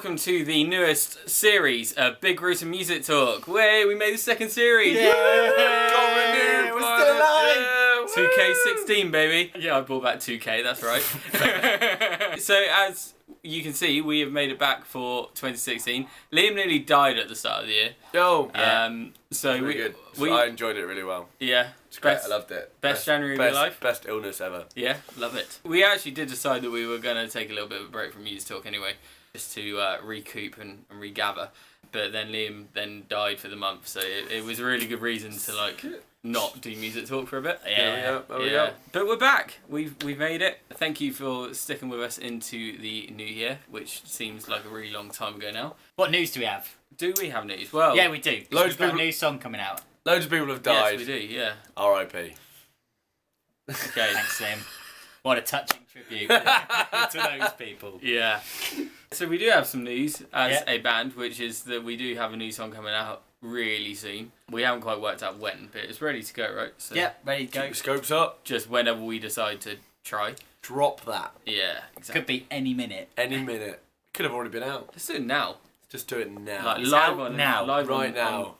welcome to the newest series of Big Gruesome Music Talk. We made the second series. Yeah, we're still alive. 2K16, baby. Yeah, I brought back 2K, that's right. So as you can see, we have made it back for 2016. Liam nearly died at the start of the year. Oh, yeah. So really good. I enjoyed it really well. Yeah. It's great, I loved it. Best January of your life? Best illness ever. Yeah, love it. We actually did decide that we were going to take a little bit of a break from Music Talk anyway, just to recoup and regather. But then Liam then died for the month, so it was a really good reason to not do Music Talk for a bit. Yeah, there we go. But we're back. We've made it. Thank you for sticking with us into the new year, which seems like a really long time ago now. What news do we have? Do we have news? Well, yeah, we do. We've got a new song coming out. Loads of people have died. Yes, we do. Yeah. R.I.P. Okay. Thanks, Liam. What a touching tribute to those people. Yeah. So we do have some news as a band, which is that we do have a new song coming out really soon. We haven't quite worked out when, but it's ready to go, right? So ready to go. Keep the scopes up. Just whenever we decide to try. Drop that. Yeah, exactly. Could be any minute. Any minute. Could have already been out. Let's do it now. Just do it now. Like It's live out on now. Live right on, now. On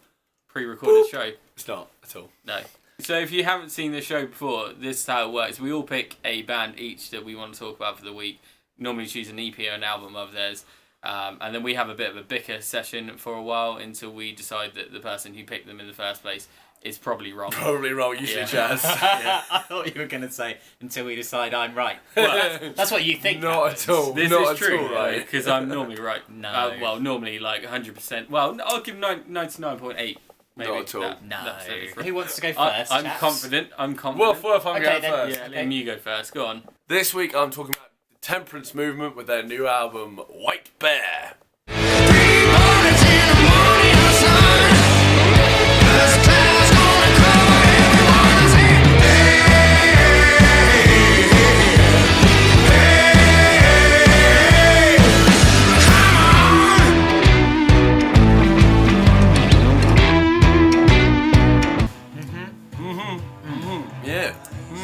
pre-recorded show. It's not at all. No. So if you haven't seen the show before, this is how it works. We all pick a band each that we want to talk about for the week. Normally choose an EP or an album of theirs. And then we have a bit of a bicker session for a while until we decide that the person who picked them in the first place is probably wrong. Probably wrong, usually Chaz. I thought you were going to say, until we decide I'm right. Well, that's what you think. Not at all. This not is at true, all, right? Because I'm normally right. No. Well, normally like 100%. Well, I'll give 99.8. Maybe. Not at all. No. That's Who wants to go first? I'm chaps? confident. Well, if I'm Okay, going then. first. Yeah, Liam, you go first. Go on. This week I'm talking about the Temperance Movement with their new album, White Bear.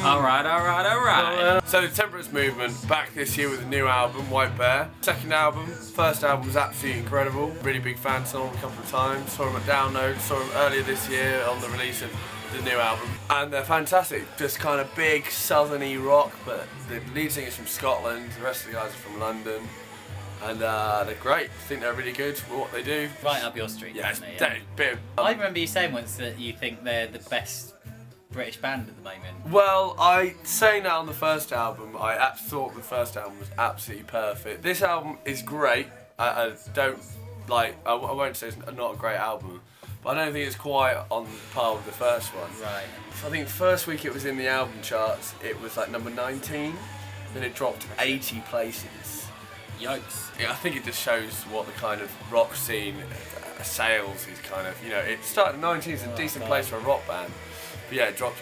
Alright. So the Temperance Movement back this year with a new album, White Bear. Second album, first album was absolutely incredible. Really big fan, saw them a couple of times. Saw them at Download, saw them earlier this year on the release of the new album. And they're fantastic, just kind of big southerny rock, but the lead singer's from Scotland, the rest of the guys are from London. And they're great. I think they're really good for what they do. Right up your street. Yeah, it's isn't it? a bit of, I remember you saying once that you think they're the best British band at the moment. Well, I saying that on the first album, I thought the first album was absolutely perfect. This album is great. I don't like. I won't say it's not a great album, but I don't think it's quite on par with the first one. Right. So I think first week it was in the album charts. It was like number 19. Then it dropped 80 places. Yikes. Yeah, I think it just shows what the kind of rock scene sales is kind of. You know, it started at 19 is a decent place for a rock band. But yeah, it dropped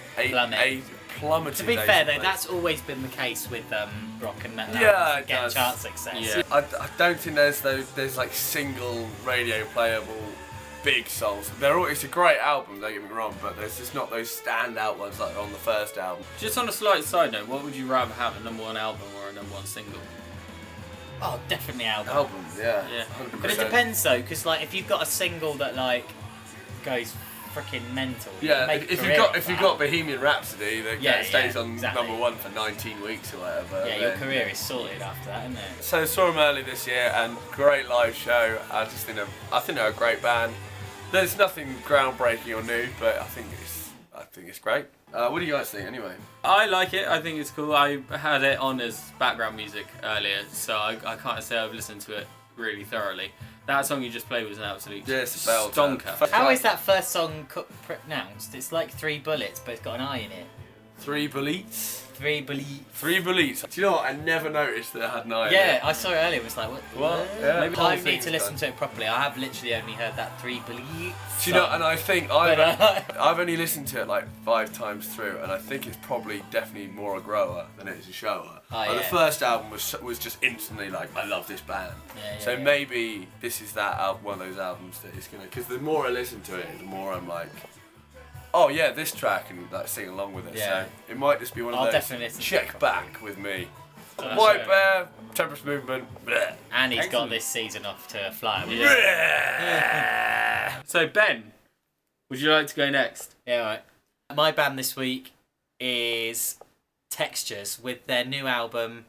plummeted. To be fair though, that's always been the case with rock and metal. Yeah, it get does. chart success. Yeah. I don't think there's like single radio playable big songs. It's a great album, don't get me wrong, but there's just not those standout ones like on the first album. Just on a slight side note, what would you rather have, a number one album or a number one single? Oh, definitely album. Album, yeah. 100%. But it depends though, because like if you've got a single that like goes freaking mental. Yeah, make a if career you've got Bohemian Rhapsody that stays on exactly. number one for 19 weeks or whatever. Yeah, your then- career is sorted after that, isn't it? So saw them early this year and great live show. I think they're a great band. There's nothing groundbreaking or new, but I think it's great. What do you guys think anyway? I like it. I think it's cool. I had it on as background music earlier, so I can't say I've listened to it really thoroughly. That song you just played was an absolute stonker. How is that first song pronounced? It's like 3 bullets, but it's got an I in it. 3 bullets? 3 bullets. 3 bullets. Do you know what? I never noticed that it had an I in it. Yeah, I saw it earlier. It was like, what? Yeah. Maybe the I whole need thing's to listen done. to it properly. I have literally only heard that 3 bullets. Do you know? And I think I've only listened to it like 5 times through, and I think it's probably definitely more a grower than it is a shower. Oh, The first album was just instantly like, I love this band. So maybe this is one of those albums that is gonna. Because the more I listen to it, the more I'm like, oh yeah, this track, and like sing along with it. Yeah. So it might just be one of I'll those. definitely listen to it Check properly. back with me. White Bear, Temperance Movement. Bleh. And he's Excellent. got this season off to a flyer. Bleh. So Ben, would you like to go next? Yeah, right. My band this week is Textures with their new album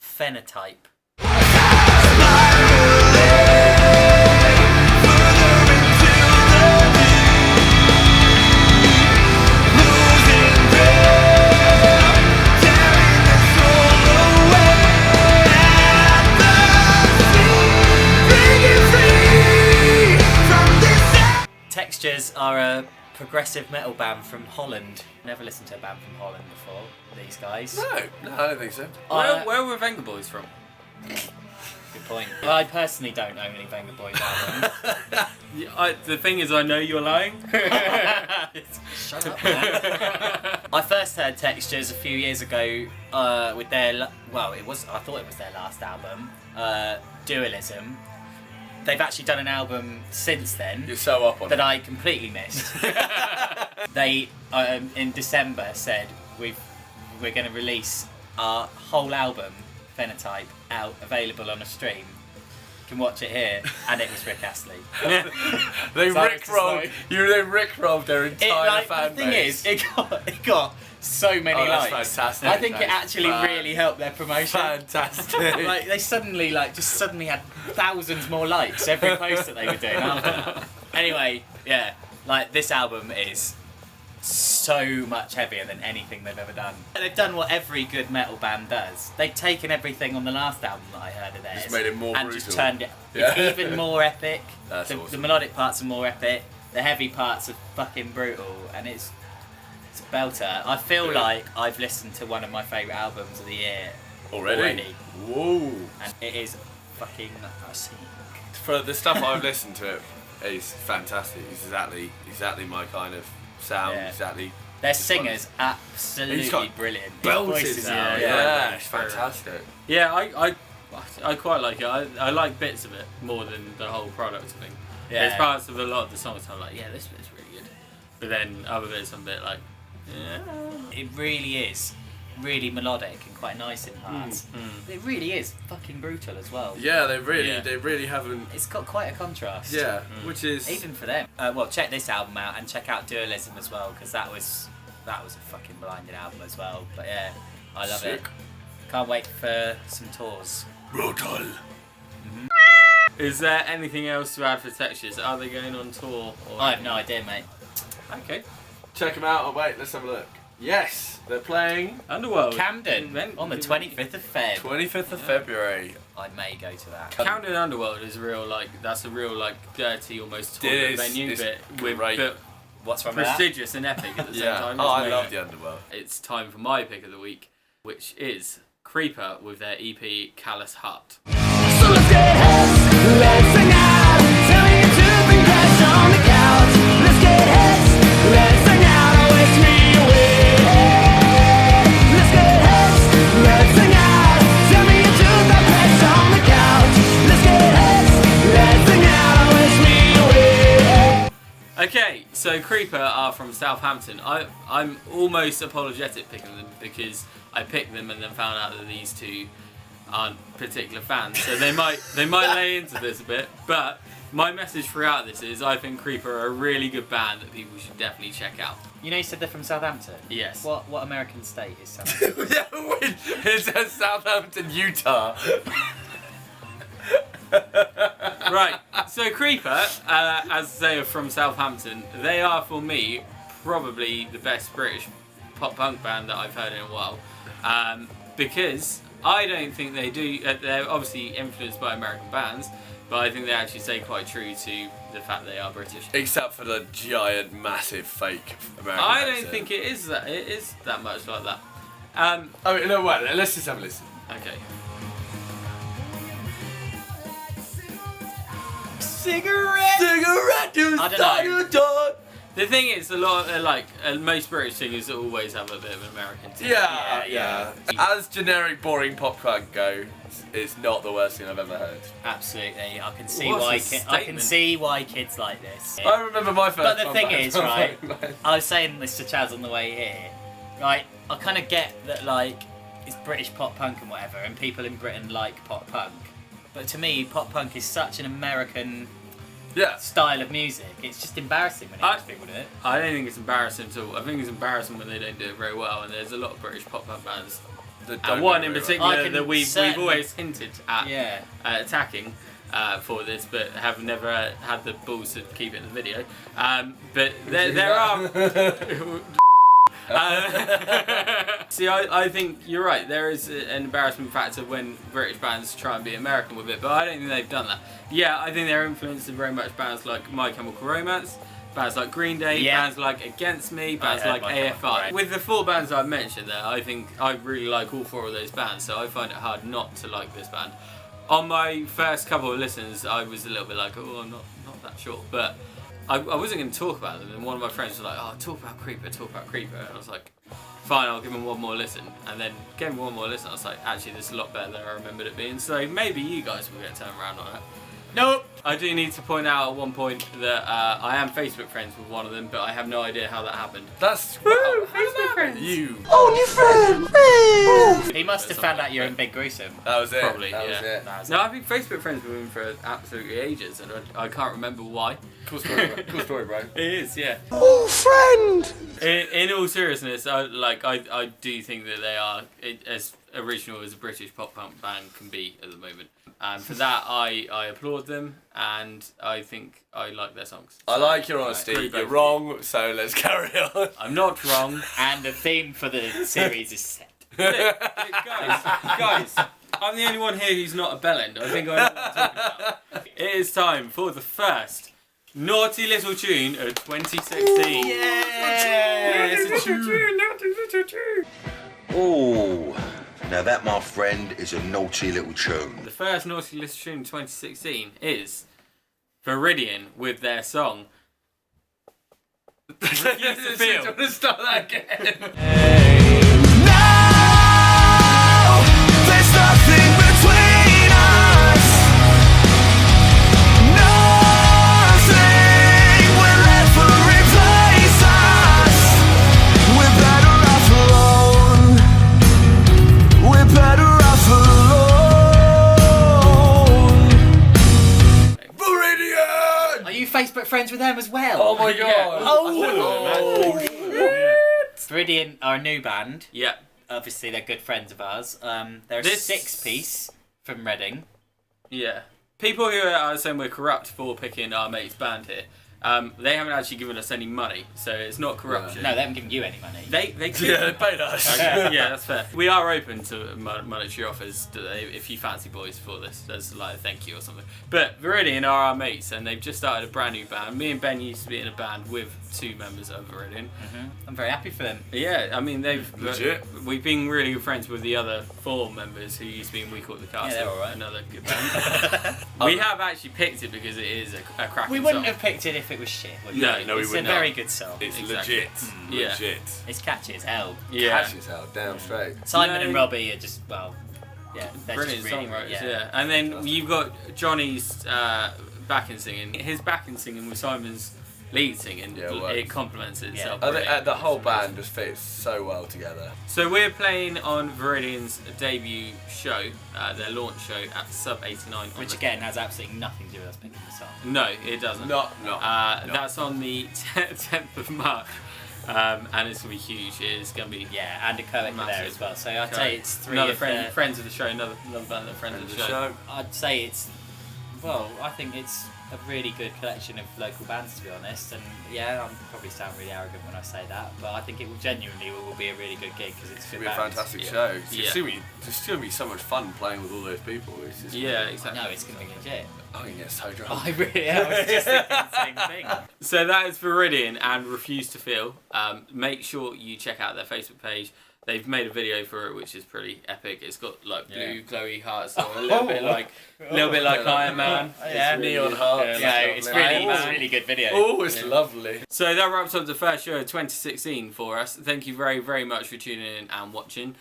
Phenotype. Textures are a progressive metal band from Holland. Never listened to a band from Holland before, these guys. No, I don't think so. Where were Venga Boys from? Good point. Well, I personally don't own any Venga Boys albums. The thing is, I know you're lying. Shut up, man. I first heard Textures a few years ago with their, I thought it was their last album, Dualism. They've actually done an album since then. You're so up on that it. I completely missed. They in December said we're going to release our whole album Phenotype out available on a stream. You can watch it here, and it was Rick Astley. They So rickrolled. it's They rickrolled their entire fan the thing base. is, it got so many that's likes. fantastic. I think it That's actually really helped their promotion. Fantastic. Like they suddenly had thousands more likes every post that they were doing after that. Anyway, yeah, like this album is so much heavier than anything they've ever done. They've done what every good metal band does. They've taken everything on the last album that I heard of theirs Just made it more and brutal. just turned it Yeah. it's even more epic. That's The awesome. melodic parts are more epic. The heavy parts are fucking brutal, and it's a belter. I feel like I've listened to one of my favourite albums of the year Already? Whoa. and it is fucking amazing. For the stuff I've listened to, it is fantastic. It's exactly my kind of sound. Yeah. Exactly. Their It's funny. singer's absolutely He's got brilliant. His belted voice is sound. yeah. Yeah, it's fantastic. Yeah, I quite like it. I like bits of it more than the whole product thing. Yeah. There's parts of a lot of the songs I'm like, yeah, this bit's really good. But then other bits I'm a bit like, yeah. It really is really melodic and quite nice in parts. It really is fucking brutal as well. Yeah, they really haven't. It's got quite a contrast. Yeah, which is Even for them. Well, check this album out and check out Dualism as well, because that was a fucking blinding album as well. But yeah, I love sick. it. Can't wait for some tours. Brutal. Is there anything else to add for Textures? Are they going on tour? Or I have no idea, mate. Okay. Check them out. Oh wait, let's have a look. Yes, they're playing Underworld. Camden on the 25th of Feb. 25th of February. I may go to that. Camden Underworld is a real dirty, almost toilet is. venue, It's but great. What's wrong with that? prestigious and epic at the same Yeah. time. Oh, I It's love amazing. the Underworld. It's time for my pick of the week, which is Creeper with their EP Callous Heart. So let's get heads, let's hang out. Tell me your truth and crash on the couch. Let's get heads, let's hang out. Always me away. Let's get heads, let's hang out. Tell me your truth and crash on the couch. Let's get heads, let's hang out. Always me away. Okay, so Creeper are from Southampton. I'm almost apologetic picking them because I picked them and then found out that these two aren't particular fans, so they might lay into this a bit. But my message throughout this is I think Creeper are a really good band that people should definitely check out. You know you said they're from Southampton? Yes. What American state is Southampton? It says Southampton, Utah. Right, so Creeper, as they are from Southampton, they are for me probably the best British pop punk band that I've heard in a while, because I don't think they do. They're obviously influenced by American bands, but I think they actually stay quite true to the fact they are British. Except for the giant, massive, fake American I accent. don't think it is that much like that. Oh no, wait. Let's just have a listen. Okay. Cigarette! I don't know. The thing is, a lot of, most British singers always have a bit of an American thing. Yeah. As generic, boring pop punk go, it's not the worst thing I've ever heard. Absolutely, I can see What's why. a I can statement? see why kids like this. I remember my first. But the punk thing band. is, right, I was saying this to Chaz on the way here, right, I kind of get that, like, it's British pop punk and whatever, and people in Britain like pop punk. But to me, pop punk is such an American style of music. It's just embarrassing when people do it. I don't think it's embarrassing at all. I think it's embarrassing when they don't do it very well, and there's a lot of British pop punk bands. And one in particular that we've always hinted at attacking for this, but have never had the balls to keep it in the video. But there are... See, I think you're right. There is an embarrassment factor when British bands try and be American with it, but I don't think they've done that. Yeah, I think they're influenced in very much bands like My Chemical Romance, bands like Green Day, bands like Against Me, bands like AFI. With the 4 bands I've mentioned there, I think I really like all 4 of those bands, so I find it hard not to like this band. On my first couple of listens, I was a little bit like, oh, I'm not that sure, but I wasn't going to talk about them, and one of my friends was like, oh, talk about Creeper, and I was like, fine, I'll give him one more listen, and then gave him one more listen. I was like, actually, this is a lot better than I remembered it being, so maybe you guys will get turned around on it. Nope. I do need to point out at one point that I am Facebook friends with one of them, but I have no idea how that happened. That's Facebook friends. You. Only friend! He must have found out you're in Big Gruesome. That was it. Probably, that yeah. Was it. No, I've been Facebook friends with him for absolutely ages, and I can't remember why. Cool story, bro. It is, yeah. Oh, friend! In all seriousness, I do think that they are as original as a British pop punk band can be at the moment. And for that, I applaud them, and I think I like their songs. I like your honesty. Right. You're wrong, so let's carry on. I'm not wrong. And the theme for the series is set. Look, guys, I'm the only one here who's not a bellend. I think I know what I'm talking about. It is time for the first Naughty Little Choon of 2016. Yeah! Naughty Little Choon. Oh, now that, my friend, is a naughty little tune. The first Naughty Little Choon 2016 is Viridian with their song Refuse to Do you Feel. want to start that again? Now, there's nothing between us. Nothing will ever replace us. We're better off alone. We're better off alone. Viridian! Are you Facebook friends with them as well? Oh my god! Oh! Viridian are a new band. Yeah. Obviously, they're good friends of ours. They're a This- 6-piece from Reading. Yeah. People who are saying we're corrupt for picking our mate's band here, they haven't actually given us any money, so it's not corruption. No, they haven't given you any money. They could. Yeah, they paid us. Okay, yeah, that's fair. We are open to monetary offers if you fancy boys for this. As like a thank you or something. But Viridian are our mates, and they've just started a brand new band. Me and Ben used to be in a band with 2 members of Viridian. I'm very happy for them. Yeah, I mean they've Legit. We've been really good friends with the other 4 members who used to be in We Caught the Castle. they're all right. Another good band. We have actually picked it because it is a cracking We wouldn't song. have picked it if it was shit, would we? No, we it's would a not. very good song. It's Exactly. legit. Yeah. Legit. It's catchy as hell. Yeah. Catchy as hell, damn straight. Simon No. and Robbie are just, well, yeah, they're Brilliant just really, songwriters, yeah. yeah. And then you've got Johnny's backing singing. His backing singing with Simon's lead singing, Yeah, it works. it complements itself. I think brilliantly. the whole It's amazing. band just fits so well together. So we're playing on Viridian's debut show, their launch show at Sub 89. Which again has absolutely nothing to do with us picking the song. No, it doesn't. No. That's on the 10th of March, and it's going to be huge. It's going to be Yeah, and a co-ed there Massive. as well. So I'd say it's 3 another of friend, the, friends of the show, another band that are friends of the show. I'd say it's, well, I think it's a really good collection of local bands, to be honest. And yeah, I'm probably sound really arrogant when I say that, but I think it will genuinely will be a really good gig because it's It's good gonna be a bands. fantastic Yeah. show. Yeah. It's gonna be so much fun playing with all those people. It's just Yeah, I exactly. know it's gonna be legit. I can get so drunk. I really, I was just thinking the same thing. So that is Viridian and Refuse to Feel. Make sure you check out their Facebook page. They've made a video for it, which is pretty epic. It's got like blue glowy hearts, so a little bit like Iron Man. Yeah. It's really Neon good. hearts. Yeah, it's really, Man. it's a really good video. Oh, it's lovely. So that wraps up the first show of 2016 for us. Thank you very, very much for tuning in and watching.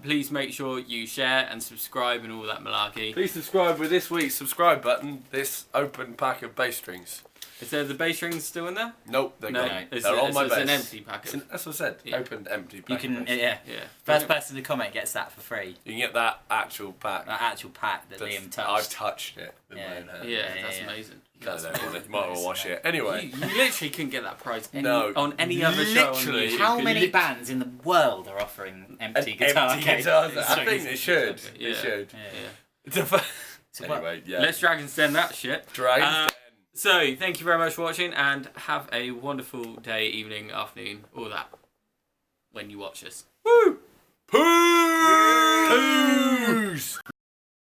Please make sure you share and subscribe and all that malarkey. Please subscribe with this week's subscribe button. This open pack of bass strings. Is there the bass strings still in there? Nope, they're No, gone. it's, They're on my it's bass. an empty packet. That's what I said. Yeah. Opened, empty You pack. can, bass. yeah. Yeah. First person to comment gets that for free. You can get that actual pack. That actual pack that That's- Liam touched. I've touched it with Yeah. my own hand. Yeah, that's amazing. No, you might as well wash it. Anyway, You literally couldn't get that prize on any other show. On literally. YouTube. How many bands in the world are offering empty guitar empty cases? guitars. It's I so think easy. they should. Yeah. They should. Yeah. So what- Anyway, yeah. Let's Dragon's Den that shit. Dragon's Den. So, thank you very much for watching and have a wonderful day, evening, afternoon, all that when you watch us. Woo! Peace!